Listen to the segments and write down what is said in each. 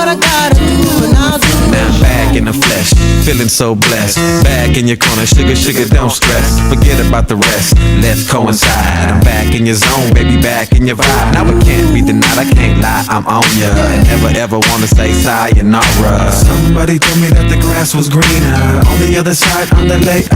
what I gotta do and I'll do it. Now I'm back in the flesh, feeling so blessed. Back in your corner, sugar, sugar, don't stress. Forget about the rest, let's coincide. I'm back in your zone, baby, back in your vibe. Now it can't be denied, I can't lie, I'm on ya. And never ever wanna say sayonara. Somebody told me that the grass was greener on the other side, on the lake.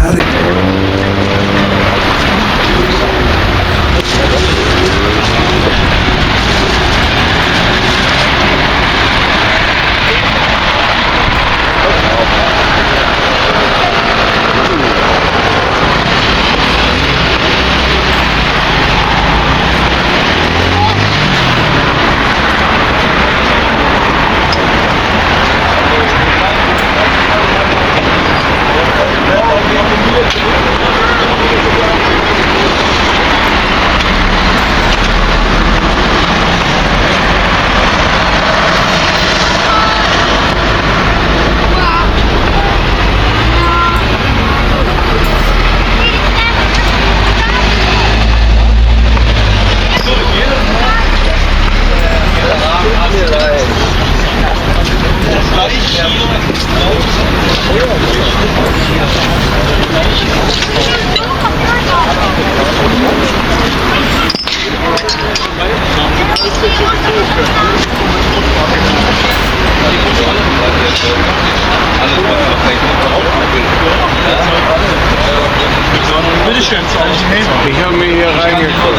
Ich habe mir hier reingeguckt.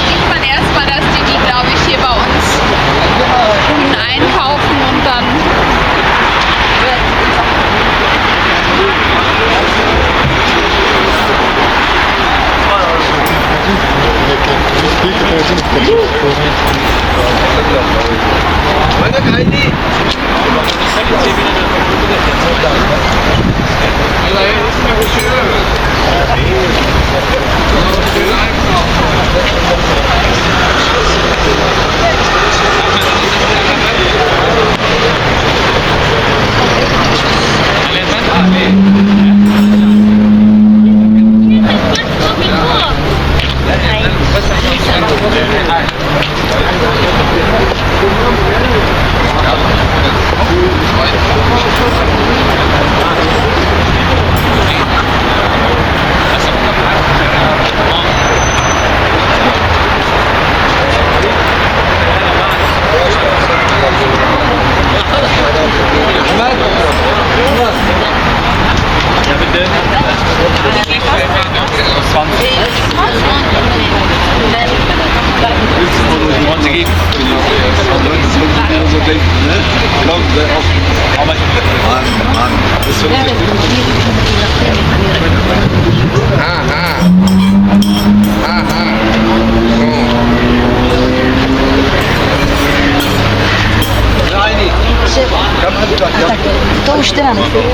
Denkt man erstmal, dass die glaube ich, hier bei uns unten einkaufen und dann. To už teda nefunguje.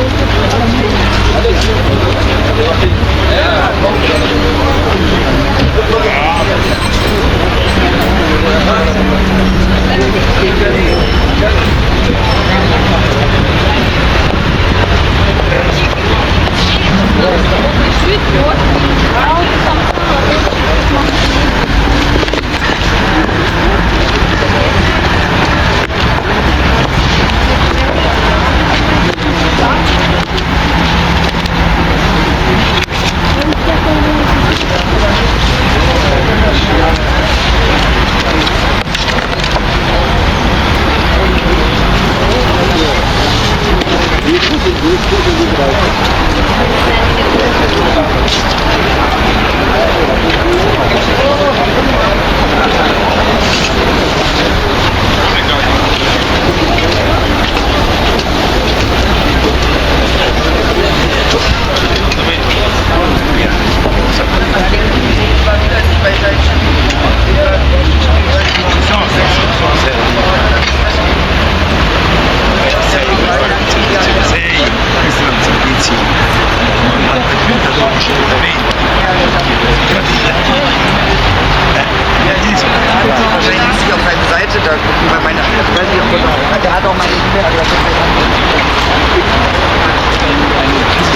Der hat auch meine E-Mail-Adresse.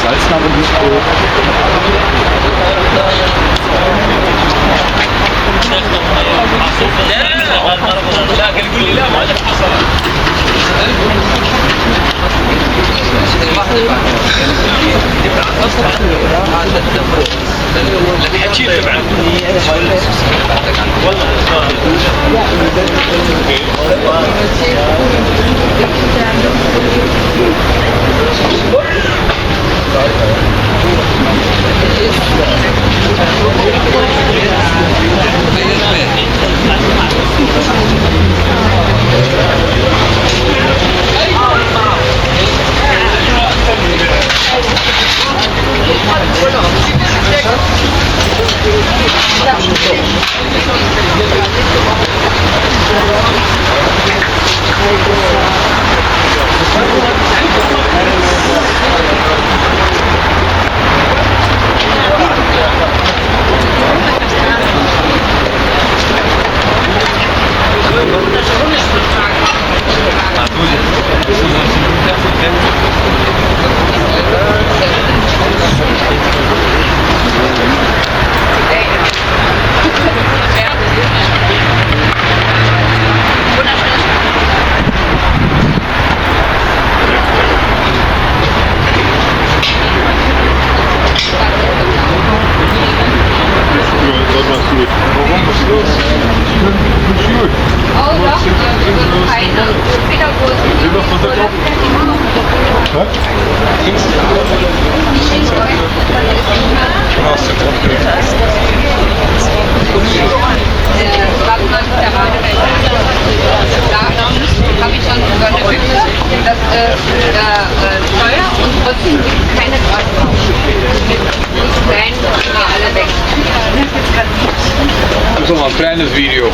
Salzname nicht. Das ist noch ein kleines Video.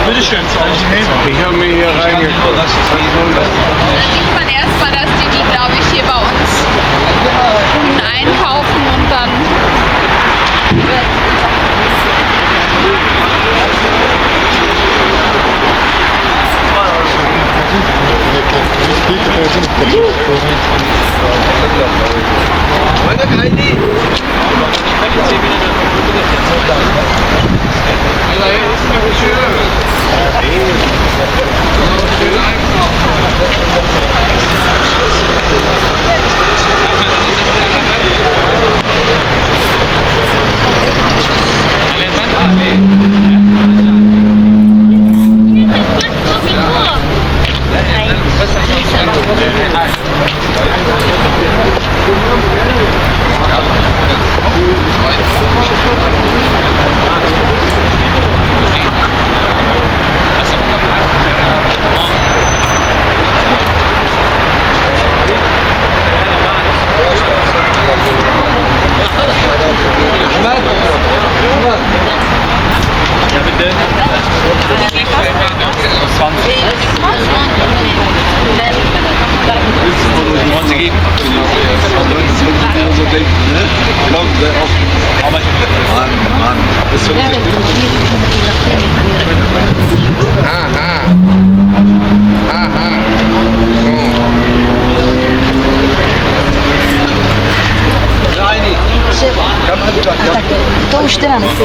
Bitteschön, soll ich nehmen? Ich habe mir hier reingeguckt. Da sieht man erstmal, dass die glaube ich, hier bei uns unten einkaufen und dann To už teda nechci.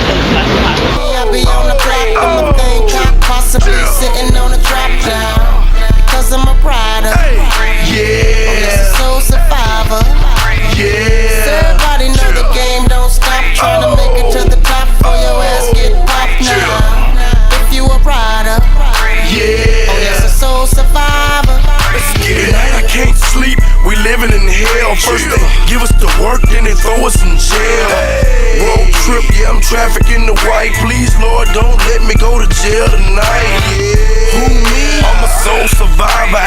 I'll be on the block, I'm a thing cop, possibly sitting on a drop down. Cause I'm a rider, Yeah, soul survivor. yeah. So everybody know the game don't stop. Trying to make it to the top before your ass get popped now. If you a rider, Yeah, a soul survivor. let's get it. I can't sleep, we living in hell. First they give us the work, then they throw us in jail. Road trip, yeah, I'm trafficking the white. Please, Lord, don't let me go to jail tonight. Who me? I'm a soul survivor.